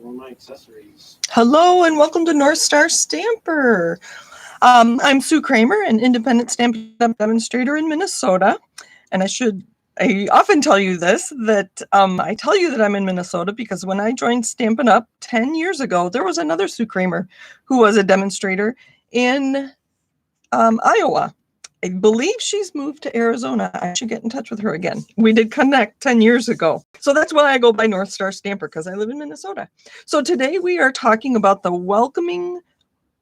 one of my accessories. Hello and welcome to North Star Stamper. I'm Sue Kremer, an independent Stampin' Up! Demonstrator in Minnesota. And I often tell you this, that I tell you that I'm in Minnesota because when I joined Stampin' Up! 10 years ago, there was another Sue Kremer who was a demonstrator in Iowa. I believe she's moved to Arizona. I should get in touch with her again. We did connect 10 years ago. So that's why I go by North Star Stamper, because I live in Minnesota. So today we are talking about the Welcoming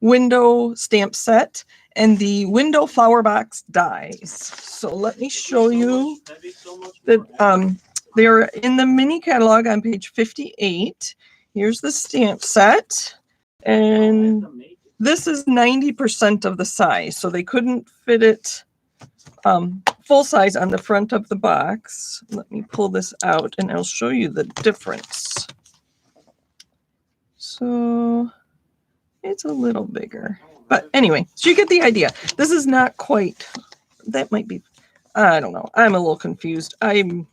Window Stamp Set and the Window Flower Box dies. So let me show you that they're in the mini catalog on page 58. Here's the stamp set. And this is 90% of the size, so they couldn't fit it full size on the front of the box. Let me pull this out and I'll show you the difference. So it's a little bigger, but anyway, so you get the idea. This is not quite, that might be, I don't know. I'm a little confused. I'm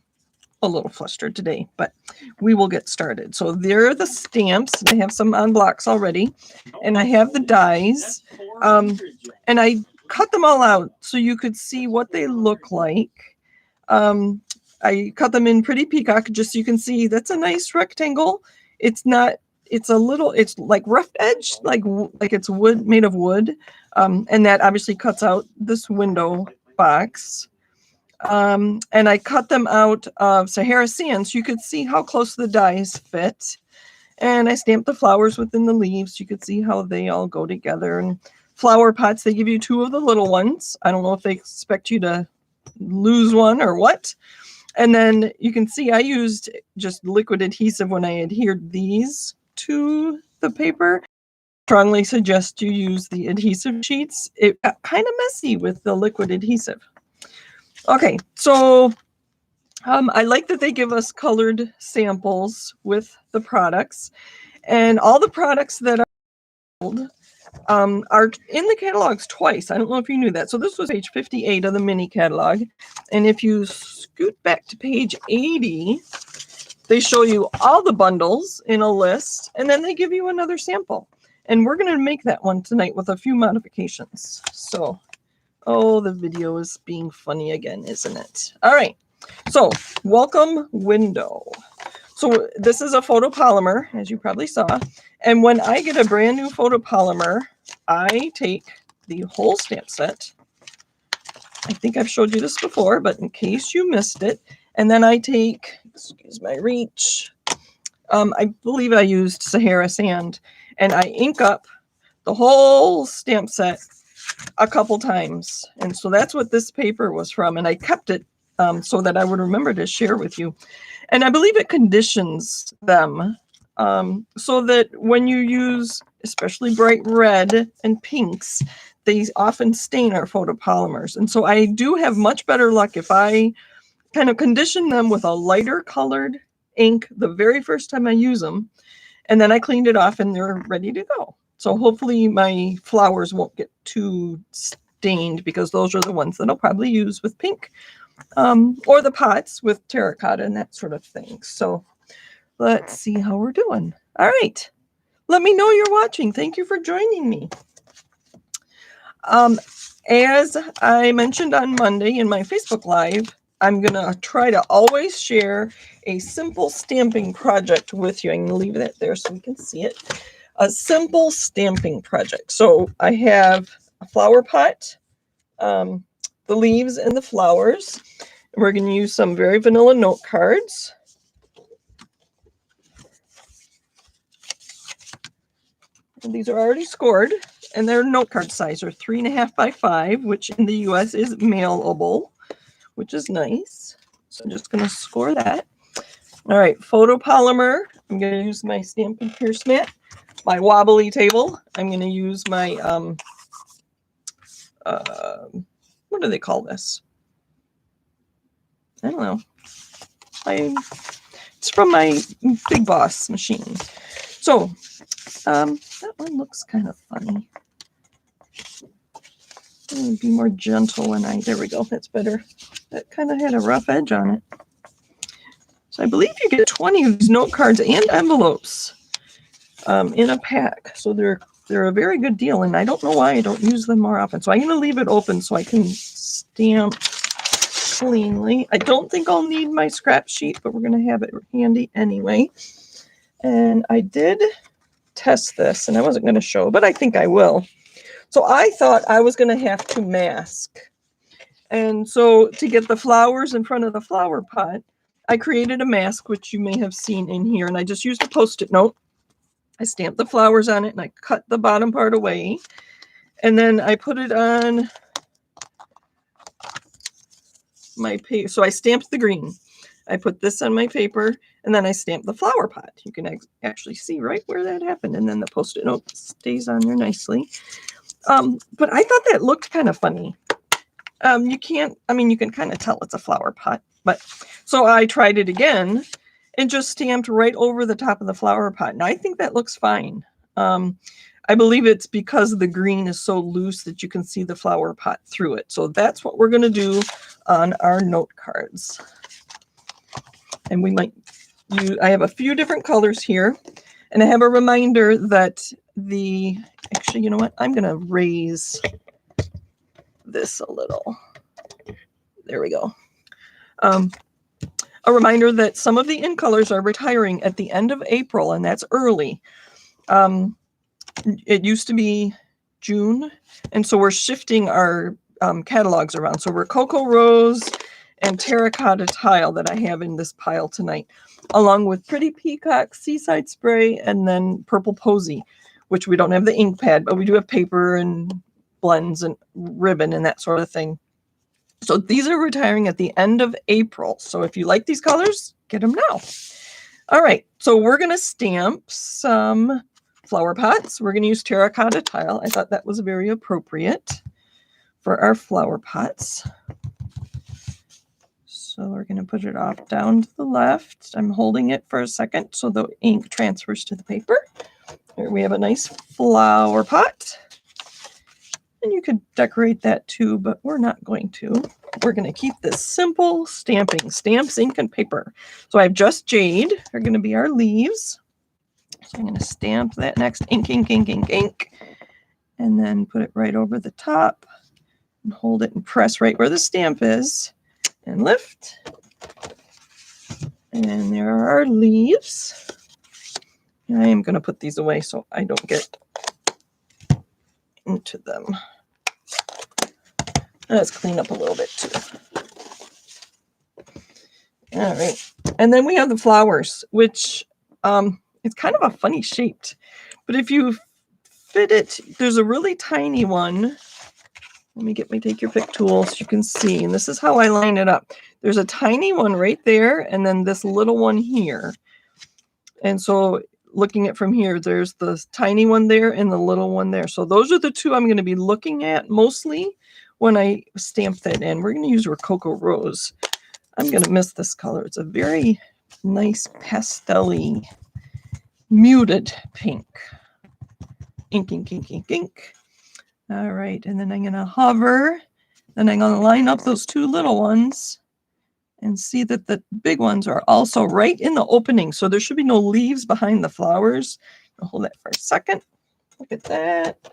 a little flustered today, but we will get started. So there are the stamps. I have some on blocks already, and I have the dies, and I cut them all out so you could see what they look like. I cut them in pretty peacock just so you can see that's a nice rectangle. It's not, it's a little, it's like rough edge, like it's wood, made of wood, and that obviously cuts out this window box. And I cut them out of Sahara sand so you could see how close the dies fit. And I stamped the flowers within the leaves so you could see how they all go together. And flower pots, they give you 2 of the little ones. I don't know if they expect you to lose one or what. And then you can see I used just liquid adhesive when I adhered these to the paper. Strongly suggest you use the adhesive sheets. It got kind of messy with the liquid adhesive. Okay, so I like that they give us colored samples with the products, and all the products that are in the catalogs twice. I don't know if you knew that. So this was page 58 of the mini catalog, and if you scoot back to page 80, they show you all the bundles in a list, and then they give you another sample. And we're going to make that one tonight with a few modifications. So, oh, the video is being funny again, isn't it? All right. So, welcome window. So this is a photopolymer, as you probably saw. And when I get a brand new photopolymer, I take the whole stamp set. I think I've showed you this before, but in case you missed it. And then I take, excuse my reach, I believe I used Sahara sand, and I ink up the whole stamp set a couple times. And so that's what this paper was from. And I kept it so that I would remember to share with you. And I believe it conditions them so that when you use especially bright red and pinks, they often stain our photopolymers. And so I do have much better luck if I kind of condition them with a lighter colored ink the very first time I use them. And then I cleaned it off and they're ready to go. So hopefully my flowers won't get too stained because those are the ones that I'll probably use with pink. Or the pots with terracotta and that sort of thing. So let's see how we're doing. All right. Let me know you're watching. Thank you for joining me. As I mentioned on Monday in my Facebook Live, I'm going to try to always share a simple stamping project with you. I'm going to leave that there so we can see it. A simple stamping project. So I have a flower pot, the leaves and the flowers. We're going to use some very vanilla note cards. And these are already scored, and their note card size are 3.5 by 5, which in the US is mailable, which is nice. So I'm just going to score that. All right, photopolymer. I'm going to use my Stampin' Pierce mat. My wobbly table. I'm going to use my, what do they call this? I don't know. It's from my Big Boss machine. So that one looks kind of funny. I'm going to be more gentle when there we go. That's better. That kind of had a rough edge on it. So I believe you get 20 of these note cards and envelopes. in a pack. So they're a very good deal, and I don't know why I don't use them more often. So I'm going to leave it open so I can stamp cleanly. I don't think I'll need my scrap sheet, but we're going to have it handy anyway. And I did test this, and I wasn't going to show, but I think I will. So I thought I was going to have to mask. And so to get the flowers in front of the flower pot, I created a mask, which you may have seen in here, and I just used a Post-it note. I stamped the flowers on it, and I cut the bottom part away. And then I put it on my paper. So I stamped the green. I put this on my paper, and then I stamped the flower pot. You can actually see right where that happened. And then the Post-it note stays on there nicely. But I thought that looked kind of funny. You can kind of tell it's a flower pot. But so I tried it again and just stamped right over the top of the flower pot. And I think that looks fine. I believe it's because the green is so loose that you can see the flower pot through it. So that's what we're going to do on our note cards. And we might use, I have a few different colors here. And I have a reminder that actually, you know what? I'm going to raise this a little. There we go. A reminder that some of the in colors are retiring at the end of April, and that's early. It used to be June, and so we're shifting our catalogs around. So we're Cocoa Rose and Terracotta Tile that I have in this pile tonight, along with Pretty Peacock, Seaside Spray, and then Purple Posy, which we don't have the ink pad, but we do have paper and blends and ribbon and that sort of thing. So these are retiring at the end of April. So if you like these colors, get them now. All right, so we're going to stamp some flower pots. We're going to use Terracotta Tile. I thought that was very appropriate for our flower pots. So we're going to put it off down to the left. I'm holding it for a second so the ink transfers to the paper. Here we have a nice flower pot. And you could decorate that too, but we're not going to. We're going to keep this simple stamping. Stamps, ink, and paper. So I have Just Jade. Are going to be our leaves. So I'm going to stamp that next. Ink, ink, ink, ink, ink. And then put it right over the top. And hold it and press right where the stamp is. And lift. And there are our leaves. And I am going to put these away so I don't get into them. Let's clean up a little bit too. All right. And then we have the flowers, which it's kind of a funny shaped. But if you fit it, there's a really tiny one. Let me take your pick tool so you can see. And this is how I line it up. There's a tiny one right there, and then this little one here. And so looking at from here, there's the tiny one there and the little one there. So those are the two I'm going to be looking at mostly when I stamp that in. We're going to use Rococo Rose. I'm going to miss this color. It's a very nice pastel-y, muted pink. Ink, ink, ink, ink, ink. All right, and then I'm going to hover. Then I'm going to line up those two little ones and see that the big ones are also right in the opening. So there should be no leaves behind the flowers. I'll hold that for a second. Look at that.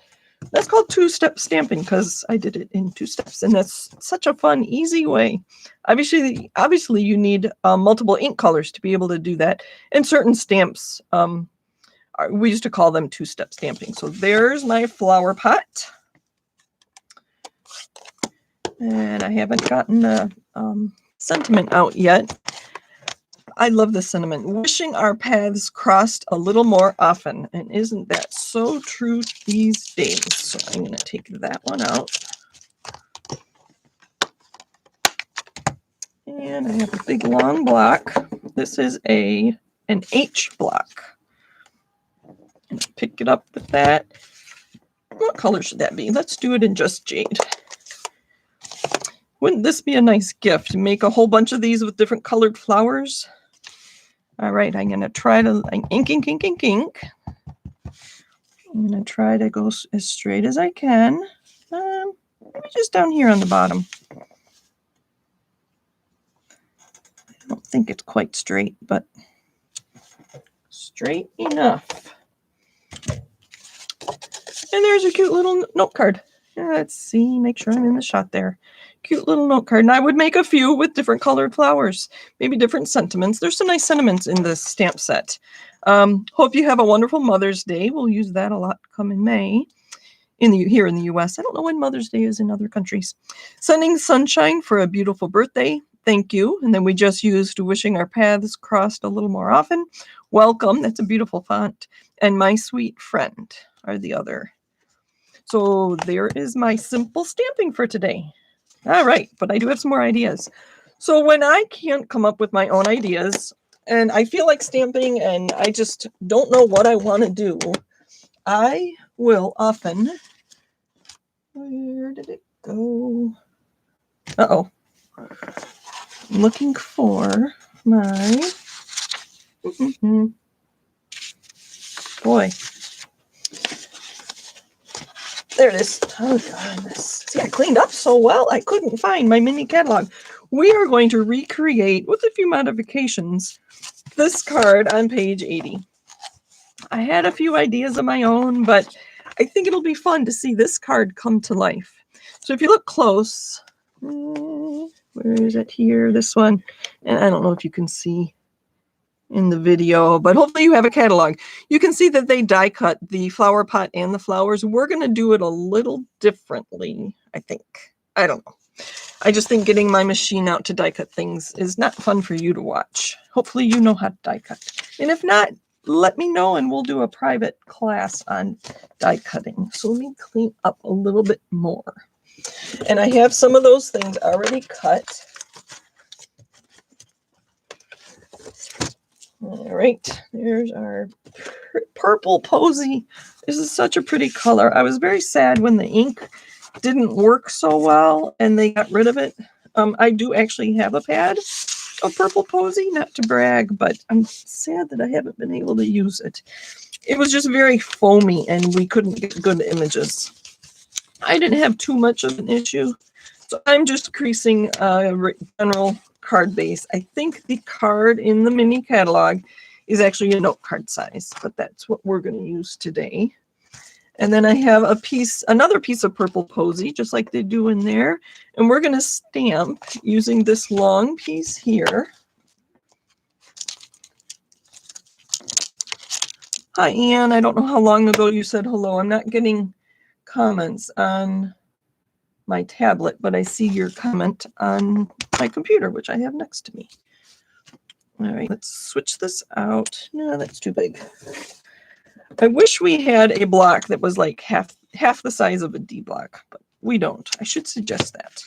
That's called two-step stamping because I did it in 2 steps, and that's such a fun, easy way. Obviously, you need multiple ink colors to be able to do that. And certain stamps, we used to call them 2-step stamping. So there's my flower pot. And I haven't gotten a sentiment out yet. I love this sentiment. Wishing our paths crossed a little more often. And isn't that so true these days? So I'm going to take that one out. And I have a big long block. This is an H block. And pick it up with that. What color should that be? Let's do it in Just Jade. Wouldn't this be a nice gift? Make a whole bunch of these with different colored flowers. All right, I'm going to try to ink, ink, ink, ink, ink. I'm going to try to go as straight as I can. Maybe just down here on the bottom. I don't think it's quite straight, but straight enough. And there's a cute little note card. Let's see, make sure I'm in the shot there. Cute little note card. And I would make a few with different colored flowers, maybe different sentiments. There's some nice sentiments in this stamp set. Hope you have a wonderful Mother's Day. We'll use that a lot come in May here in the US. I don't know when Mother's Day is in other countries. Sending sunshine for a beautiful birthday. Thank you. And then we just used wishing our paths crossed a little more often. Welcome. That's a beautiful font. And my sweet friend are the other. So there is my simple stamping for today. All right, but I do have some more ideas. So when I can't come up with my own ideas and I feel like stamping and I just don't know what I want to do, I will often, where did it go? Uh-oh. I'm looking for my, boy. There it is. Oh, goodness. See, I cleaned up so well, I couldn't find my mini catalog. We are going to recreate, with a few modifications, this card on page 80. I had a few ideas of my own, but I think it'll be fun to see this card come to life. So if you look close, where is it here? This one. And I don't know if you can see in the video, but hopefully you have a catalog. You can see that they die cut the flower pot and the flowers. We're going to do it a little differently, I think. I don't know. I just think getting my machine out to die cut things is not fun for you to watch. Hopefully you know how to die cut. And if not, let me know and we'll do a private class on die cutting. So let me clean up a little bit more. And I have some of those things already cut. All right, there's our purple posy. This is such a pretty color. I was very sad when the ink didn't work so well and they got rid of it. I do actually have a pad of purple posy, not to brag, but I'm sad that I haven't been able to use it. It was just very foamy and we couldn't get good images. I didn't have too much of an issue, so I'm just creasing general card base. I think the card in the mini catalog is actually a note card size, but that's what we're going to use today. And then I have another piece of purple posy, just like they do in there. And we're going to stamp using this long piece here. Hi, Anne. I don't know how long ago you said hello. I'm not getting comments on my tablet, but I see your comment on my computer, which I have next to me. All right, let's switch this out. No, that's too big. I wish we had a block that was like half the size of a D block, but we don't. I should suggest that.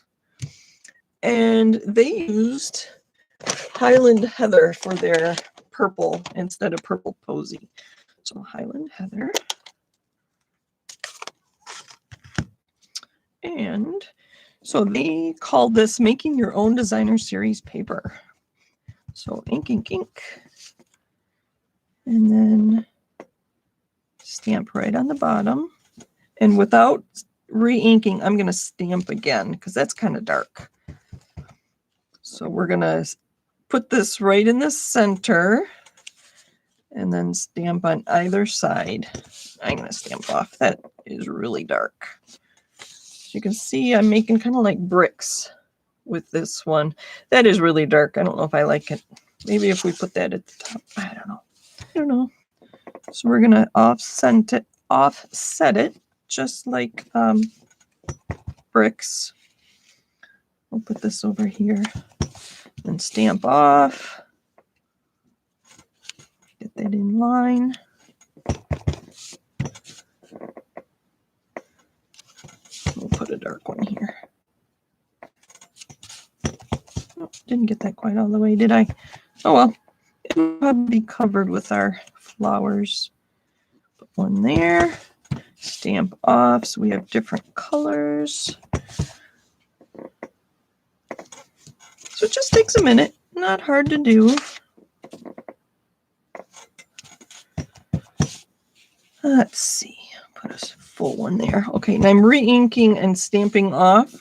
And they used Highland Heather for their purple instead of purple posy. So Highland Heather. And so they called this Making Your Own Designer Series paper. So ink, ink, ink. And then stamp right on the bottom. And without re-inking, I'm going to stamp again because that's kind of dark. So we're going to put this right in the center and then stamp on either side. I'm going to stamp off. That is really dark. You can see I'm making kind of like bricks with this one. That is really dark. I don't know if I like it. Maybe if we put that at the top. I don't know. So we're going to offset it just like bricks. We'll put this over here and stamp off. Get that in line. We'll put a dark one here. Oh, didn't get that quite all the way, did I? Oh well, it'll probably be covered with our flowers. Put one there. Stamp off so we have different colors. So it just takes a minute. Not hard to do. Let's see. Put a full one there. Okay, and I'm re-inking and stamping off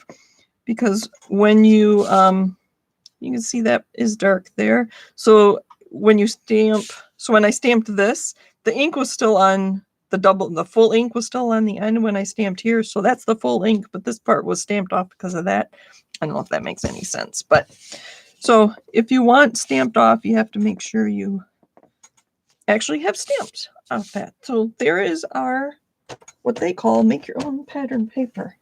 because when you can see that is dark there. So when you stamp, so when I stamped this, the ink was still on the full ink was still on the end when I stamped here. So that's the full ink, but this part was stamped off because of that. I don't know if that makes any sense, but so if you want stamped off, you have to make sure you actually have stamped off that. So there is our, what they call make your own pattern paper.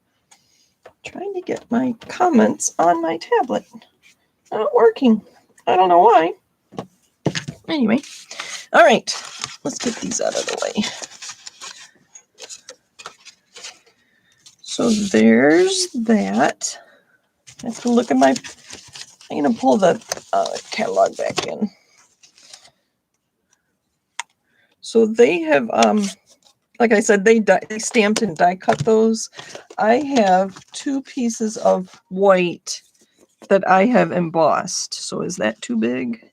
Trying to get my comments on my tablet. Not working. I don't know why. Anyway, all right, let's get these out of the way. So there's that. I have to look at my, I'm going to pull the catalog back in. So they have, like I said, they stamped and die cut those. I have 2 pieces of white that I have embossed. So is that too big?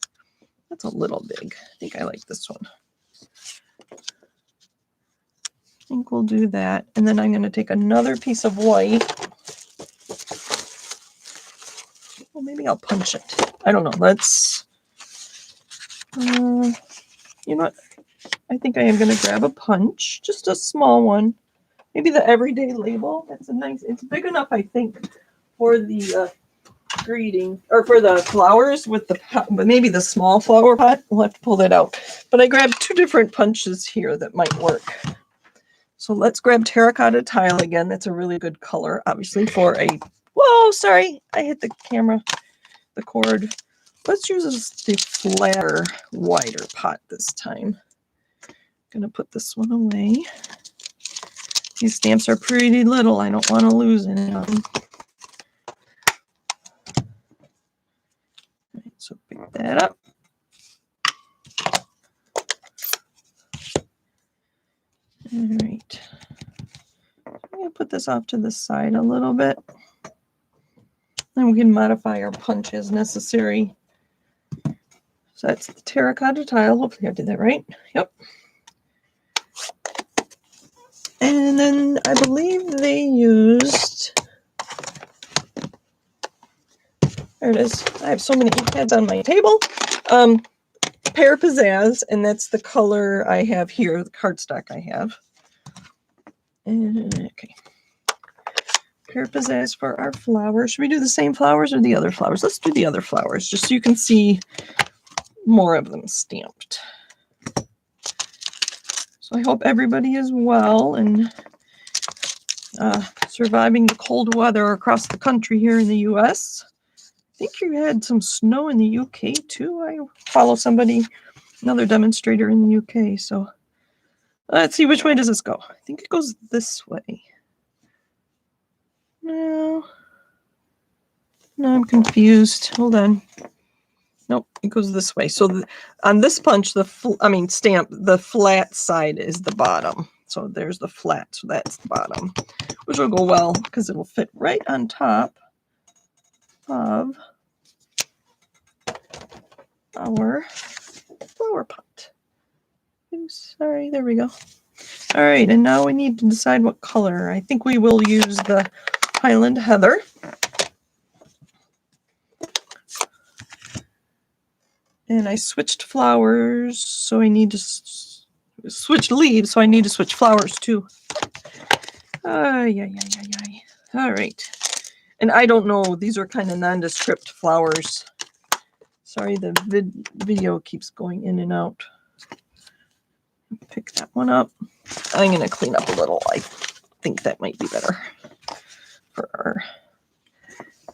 That's a little big. I think I like this one. I think we'll do that. And then I'm going to take another piece of white. Well, maybe I'll punch it. I don't know. Let's, you know what? I think I am going to grab a punch, just a small one. Maybe the everyday label. That's a nice, it's big enough, I think, for the greeting, or for the flowers with the, but maybe the small flower pot. We'll have to pull that out. But I grabbed 2 different punches here that might work. So let's grab terracotta tile again. That's a really good color, obviously, for a, whoa, sorry, I hit the camera, the cord. Let's use the flatter, wider pot this time. Gonna put this one away. These stamps are pretty little. I don't want to lose any of them. All right, so pick that up. All right. I'm gonna put this off to the side a little bit. And we can modify our punch as necessary. So that's the terracotta tile. Hopefully I did that right. Yep. And then I believe they used, there it is. I have so many ink pads on my table. Pear Pizzazz, and that's the color I have here, the cardstock I have. And, okay. Pear Pizzazz for our flowers. Should we do the same flowers or the other flowers? Let's do the other flowers, just so you can see more of them stamped. So I hope everybody is well and surviving the cold weather across the country here in the U.S. I think you had some snow in the U.K. too. I follow somebody, another demonstrator in the U.K. So let's see, which way does this go? I think it goes this way. No, I'm confused. Hold on. Nope, it goes this way. So on this punch, stamp, the flat side is the bottom. So there's the flat, so that's the bottom, which will go well because it'll fit right on top of our flower pot. Oops, sorry, there we go. All right, and now we need to decide what color. I think we will use the Highland Heather. And I switched flowers, so I need to switch leaves, so I need to switch flowers too. All right. And I don't know, these are kind of nondescript flowers. Sorry, the video keeps going in and out. Pick that one up. I'm going to clean up a little. I think that might be better for our.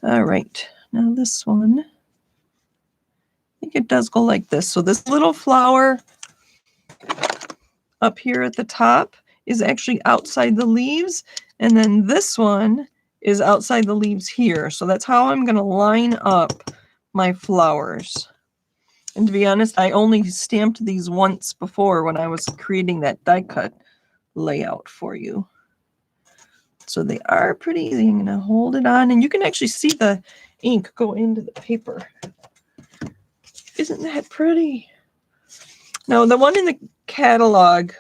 All right, now this one. I think it does go like this. So this little flower up here at the top is actually outside the leaves. And then this one is outside the leaves here. So that's how I'm going to line up my flowers. And to be honest, I only stamped these once before when I was creating that die cut layout for you. So they are pretty easy. I'm going to hold it on and you can actually see the ink go into the paper. Isn't that pretty? Now, the one in the catalog,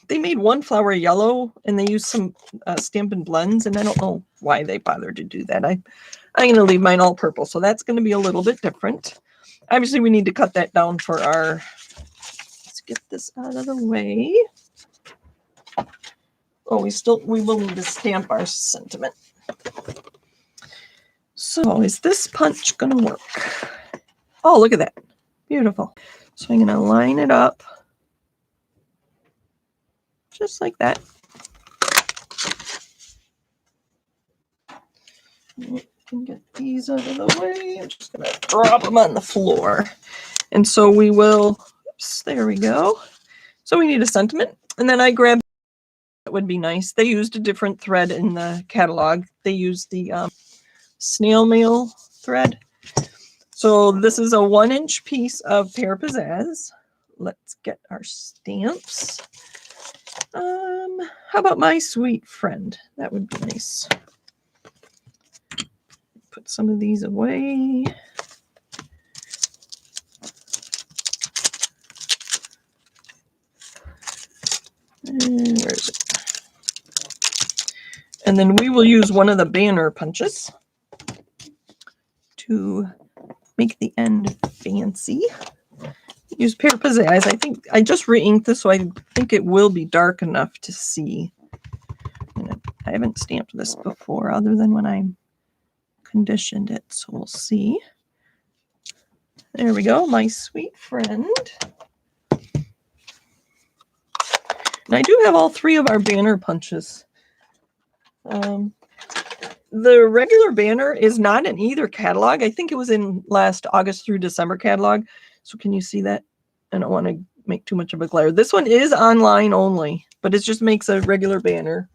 they made one flower yellow and they used some Stampin' Blends, and I don't know why they bothered to do that. I'm going to leave mine all purple, so that's going to be a little bit different. Obviously, we need to cut that down for our, let's get this out of the way. Oh, we will need to stamp our sentiment. So is this punch gonna work? Oh, look at that. Beautiful. So I'm gonna line it up just like that. You can get these out of the way. I'm just gonna drop them on the floor. And so we will, oops, there we go. So we need a sentiment. And then I grabbed, that would be nice. They used a different thread in the catalog. They used the snail mail thread. So this is a 1-inch piece of Pear Pizzazz. Let's get our stamps. How about my sweet friend? That would be nice. Put some of these away. And where is it? And then we will use one of the banner punches to make the end fancy. Use Pear Pizzazz. I think I just re-inked this, so I think it will be dark enough to see. I haven't stamped this before, other than when I conditioned it, so we'll see. There we go, my sweet friend. And I do have all 3 of our banner punches. The regular banner is not in either catalog. I think it was in last August through December catalog. So can you see that? I don't want to make too much of a glare. This one is online only, but it just makes a regular banner.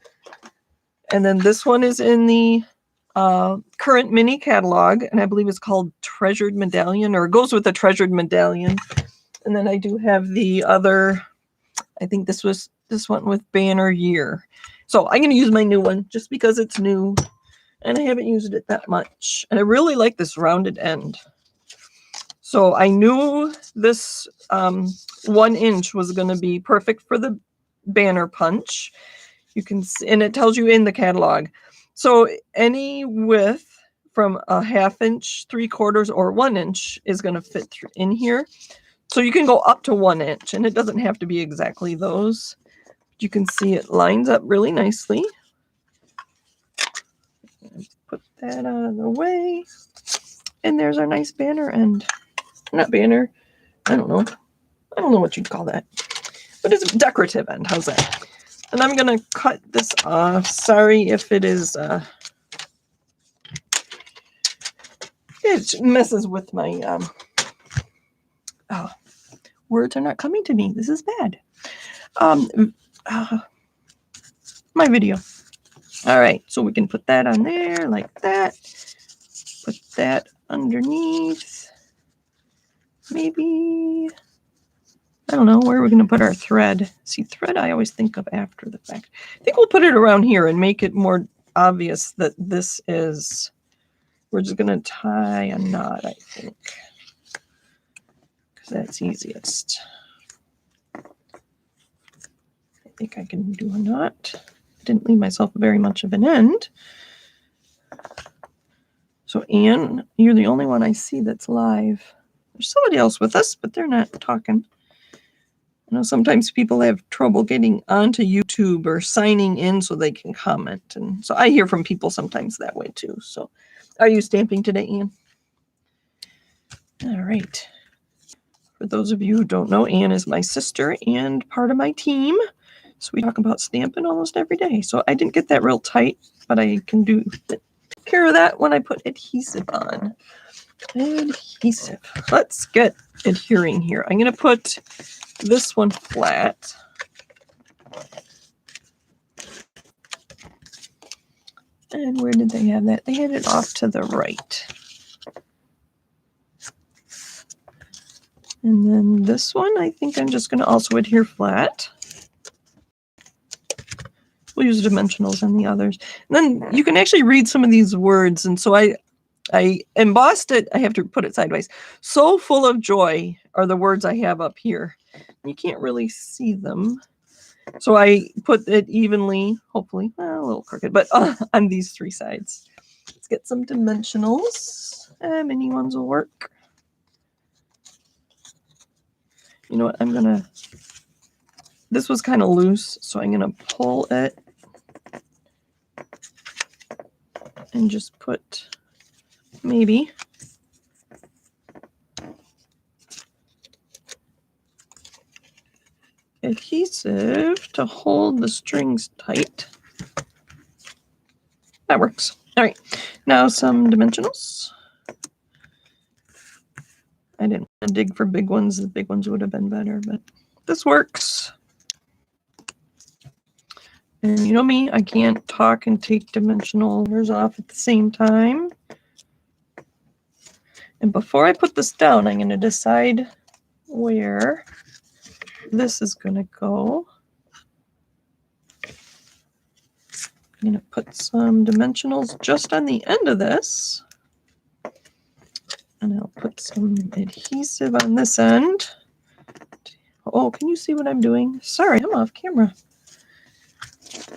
And then this one is in the current mini catalog, and I believe it's called Treasured Medallion, or it goes with the Treasured Medallion. And then I do have the other, I think this one with Banner Year. So I'm going to use my new one just because it's new and I haven't used it that much. And I really like this rounded end. So I knew this 1 inch was going to be perfect for the banner punch. You can see, and it tells you in the catalog. So any width from a 1/2 inch, 3/4, or 1 inch is going to fit in here. So you can go up to 1 inch, and it doesn't have to be exactly those. You can see it lines up really nicely. Put that out of the way. And there's our nice banner end. Not banner. I don't know. I don't know what you'd call that. But it's a decorative end. How's that? And I'm going to cut this off. Sorry if it is... it messes with my... words are not coming to me. This is bad. My video. All right, so we can put that on there like that. Put that underneath. Maybe, I don't know, where we're going to put our thread. See, thread I always think of after the fact. I think we'll put it around here and make it more obvious that this is, we're just going to tie a knot, I think. Because that's easiest. I think I can do a knot. Didn't leave myself very much of an end. So Anne, you're the only one I see that's live. There's somebody else with us, but they're not talking. I know sometimes people have trouble getting onto YouTube or signing in so they can comment. And so I hear from people sometimes that way too. So are you stamping today, Anne? All right. For those of you who don't know, Anne is my sister and part of my team. So we talk about stamping almost every day. So I didn't get that real tight, but I can take care of that when I put adhesive on. Adhesive. Let's get adhering here. I'm going to put this one flat. And where did they have that? They had it off to the right. And then this one, I think I'm just going to also adhere flat. We'll use dimensionals on the others. And then you can actually read some of these words. And so I embossed it. I have to put it sideways. So full of joy are the words I have up here. You can't really see them. So I put it evenly, hopefully, a little crooked, but on these 3 sides. Let's get some dimensionals. Mini ones will work. You know what? This was kind of loose, so I'm going to pull it and just put maybe adhesive to hold the strings tight. That works. All right, now some dimensionals. I didn't want to dig for big ones. The big ones would have been better, but this works. And you know me, I can't talk and take dimensionals off at the same time. And before I put this down, I'm going to decide where this is going to go. I'm going to put some dimensionals just on the end of this. And I'll put some adhesive on this end. Oh, can you see what I'm doing? Sorry, I'm off camera.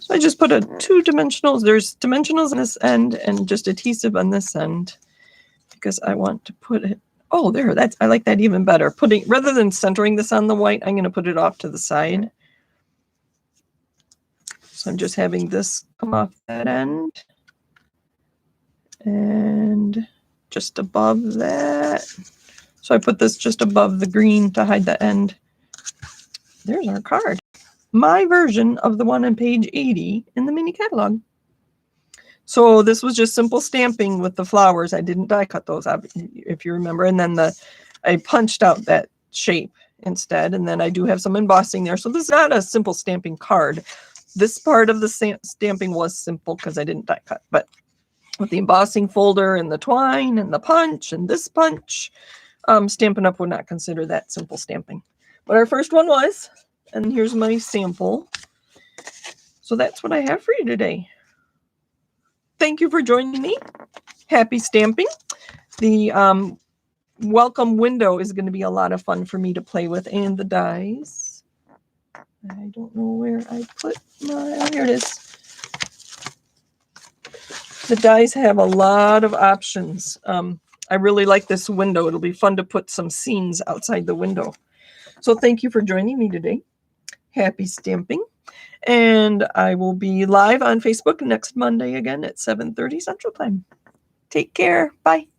So I just put two dimensionals. There's dimensionals on this end and just adhesive on this end because I want to put it. Oh, there. I like that even better. Rather than centering this on the white, I'm going to put it off to the side. So I'm just having this come off that end and just above that. So I put this just above the green to hide the end. There's our card. My version of the one on page 80 in the mini catalog. So this was just simple stamping with the flowers. I didn't die cut those, if you remember. And then I punched out that shape instead. And then I do have some embossing there. So this is not a simple stamping card. This part of the stamping was simple because I didn't die cut. But with the embossing folder and the twine and the punch and this punch, Stampin' Up! Would not consider that simple stamping. But our first one was, and here's my sample. So that's what I have for you today. Thank you for joining me. Happy stamping. The welcome window is going to be a lot of fun for me to play with, and the dies. I don't know where I put my, oh, here it is. The dies have a lot of options. I really like this window. It'll be fun to put some scenes outside the window. So thank you for joining me today. Happy stamping. And I will be live on Facebook next Monday again at 7:30 Central Time. Take care. Bye.